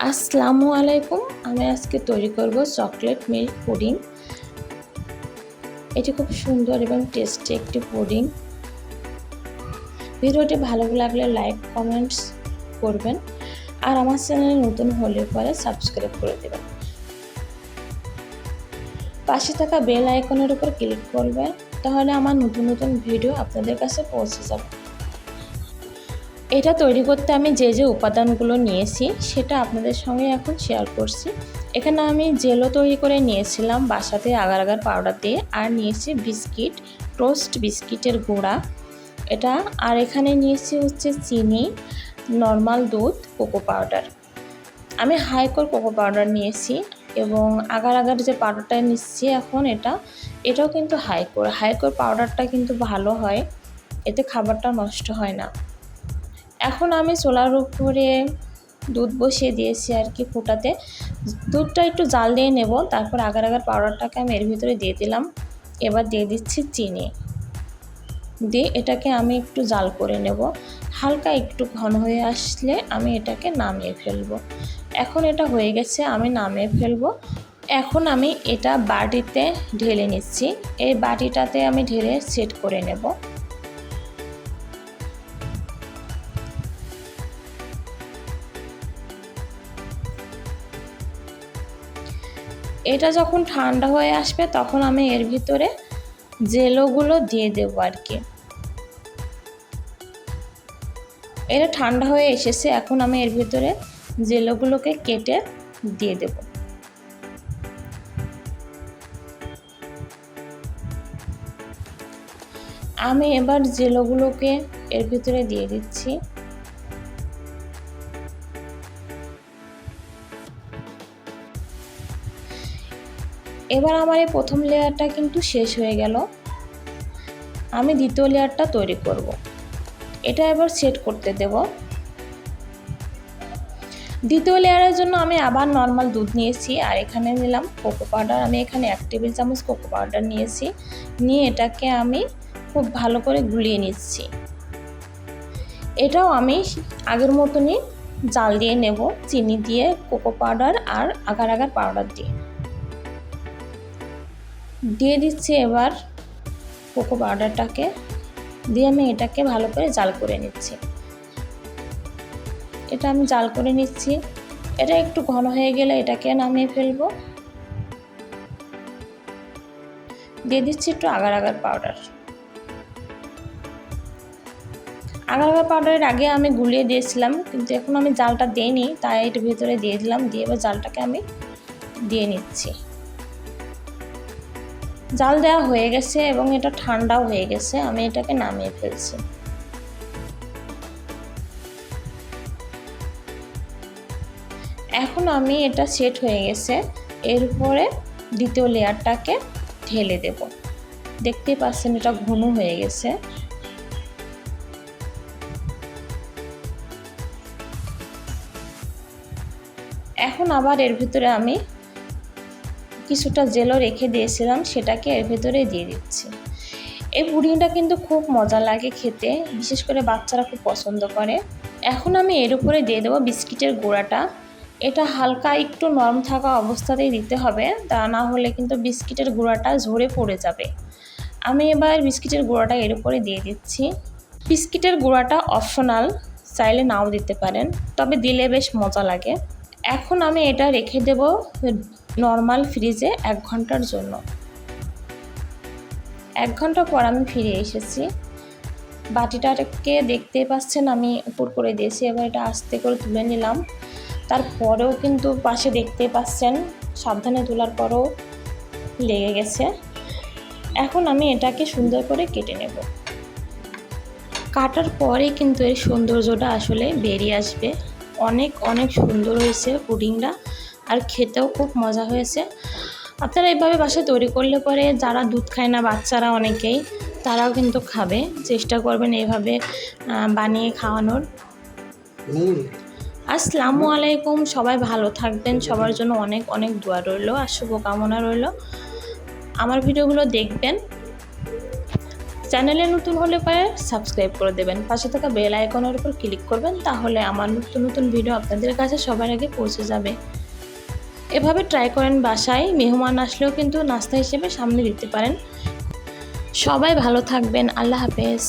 আসসালামু আলাইকুম। আমি আজকে তৈরি করব চকলেট মিল্ক পুডিং। এটি খুব সুন্দর এবং টেস্টি একটি পুডিং। ভিডিওটি ভালো লাগলে লাইক কমেন্টস করবেন আর আমার চ্যানেলে নতুন হলে পরে সাবস্ক্রাইব করে দেবেন। পাশে থাকা বেল আইকনের উপর ক্লিক করবেন, তাহলে আমার নতুন নতুন ভিডিও আপনাদের কাছে পৌঁছে যাবে। এটা তৈরি করতে আমি যে উপাদানগুলো নিয়েছি সেটা আপনাদের সঙ্গে এখন শেয়ার করছি। এখানে আমি জেলো তৈরি করে নিয়েছিলাম বাসাতে আগার আগার পাউডার দিয়ে, আর নিয়েছি বিস্কিট, টোস্ট বিস্কিটের গুঁড়া এটা, আর এখানে নিয়েছি হচ্ছে চিনি, নর্মাল দুধ, কোকো পাউডার। আমি হাইকোর কোকো পাউডার নিয়েছি এবং আগার আগার যে পাউডারটা নিচ্ছি এখন এটাও কিন্তু হাইকোর পাউডারটা কিন্তু ভালো হয়, এতে খাবারটা নষ্ট হয় না। এখন আমি চুলার উপরে দুধ বসিয়ে দিয়েছি আর কি ফুটাতে। দুধটা একটু জাল দিয়ে নেব, তারপর আগার আগার পাউডারটাকে আমি এর ভিতরে দিয়ে দিলাম। এবার দিয়ে দিচ্ছি চিনি, দিয়ে এটাকে আমি একটু জাল করে নেব। হালকা একটু ঘন হয়ে আসলে আমি এটাকে নামিয়ে ফেলবো। এখন এটা হয়ে গেছে, আমি নামিয়ে ফেলবো। এখন আমি এটা বাটিতে ঢেলে নিচ্ছি। এই বাটিটাতে আমি ঢেলে সেট করে নেব। এটা যখন ঠান্ডা হয়ে আসবে তখন আমি এর ভিতরে জেলোগুলো দিয়ে দেবো আর কি। এটা ঠান্ডা হয়ে এসেছে, এখন আমি এর ভিতরে জেলোগুলোকে কেটে দিয়ে দেব। আমি এবার জেলোগুলোকে এর ভিতরে দিয়ে দিচ্ছি। এবার আমার এই প্রথম লেয়ারটা কিন্তু শেষ হয়ে গেল, আমি দ্বিতীয় লেয়ারটা তৈরি করব। এটা এবার সেট করতে দেব। দ্বিতীয় লেয়ারের জন্য আমি আবার নর্মাল দুধ নিয়েছি আর এখানে নিলাম কোকো পাউডার। আমি এখানে 1 টেবিল চামচ কোকো পাউডার নিয়েছি, নিয়ে এটাকে আমি খুব ভালো করে গুলিয়ে নিচ্ছি। এটাও আমি আগের মতনই জাল দিয়ে নেব, চিনি দিয়ে, কোকো পাউডার আর আগার আগার পাউডার দিয়ে দিচ্ছি। এবার কোকো পাউডারটাকে দিয়ে আমি এটাকে ভালো করে জাল করে নিচ্ছি। এটা আমি জাল করে নিচ্ছি। এটা একটু ঘন হয়ে গেলে এটাকে নামিয়ে ফেলবো। দিয়ে দিচ্ছি একটু agar agar powder. Agar agar পাউডারের আগে আমি গুলিয়ে দিয়েছিলাম, কিন্তু এখন আমি জালটা দিইনি, তাই এর ভিতরে দিয়ে দিলাম। দিয়ে এবার জালটাকে আমি দিয়ে নিচ্ছি। জাল দেওয়া হয়ে গেছে এবং এটা ঠান্ডাও হয়ে গেছে, আমি এটাকে নামিয়ে ফেলছি। এখন আমি এটা সেট হয়ে গেছে, এর উপরে দ্বিতীয় লেয়ারটাকে ঢেলে দেব। দেখতেই পাচ্ছেন এটা ঘন হয়ে গেছে। এখন আবার এর ভিতরে আমি কিছুটা জেলো রেখে দিয়েছিলাম, সেটাকে এর ভিতরে দিয়ে দিচ্ছি। এই পুডিংটা কিন্তু খুব মজা লাগে খেতে, বিশেষ করে বাচ্চারা খুব পছন্দ করে। এখন আমি এর উপরে দিয়ে দেবো বিস্কিটের গুঁড়াটা। এটা হালকা একটু নরম থাকা অবস্থাতেই দিতে হবে, তা না হলে কিন্তু বিস্কিটের গুঁড়াটা ঝরে পড়ে যাবে। আমি এবার বিস্কিটের গুঁড়াটা এর উপরে দিয়ে দিচ্ছি। বিস্কিটের গুঁড়াটা অপশনাল, চাইলে নাও দিতে পারেন, তবে দিলে বেশ মজা লাগে। এখন আমি এটা রেখে দেব নর্মাল ফ্রিজে 1 ঘন্টার জন্য। 1 ঘন্টা পর আমি ফিরে এসেছি। বাটিটাকে দেখতেই পাচ্ছেন আমি উপর করে দিয়েছি। এবার এটা আস্তে করে তুলে নিলাম। তারপরেও কিন্তু পাশে দেখতেই পাচ্ছেন সাবধানে তোলার পরেও লেগে গেছে। এখন আমি এটাকে সুন্দর করে কেটে নেব। কাটার পরে কিন্তু এর সৌন্দর্যটা আসলে বেরিয়ে আসবে। অনেক অনেক সুন্দর হয়েছে পুডিংটা, আর খেতেও খুব মজা হয়েছে। আপনারা এইভাবে বাসায় তৈরি করলে পরে যারা দুধ খায় না, বাচ্চারা অনেকেই, তারাও কিন্তু খাবে। চেষ্টা করবেন এইভাবে বানিয়ে খাওয়ানোর। আসসালামু আলাইকুম। সবাই ভালো থাকবেন, সবার জন্য অনেক অনেক দোয়া রইল আর শুভকামনা রইল। আমার ভিডিওগুলো দেখবেন, চ্যানেলে নতুন হলে পরে সাবস্ক্রাইব করে দেবেন, পাশে থাকা বেল আইকনের উপর ক্লিক করবেন, তাহলে আমার নতুন নতুন ভিডিও আপনাদের কাছে সবার আগে পৌঁছে যাবে। এভাবে ট্রাই করেন, বাসায় মেহমান আসলেও কিন্তু নাস্তা হিসেবে সামনে দিতে পারেন। সবাই ভালো থাকবেন, আল্লাহ হাফেজ।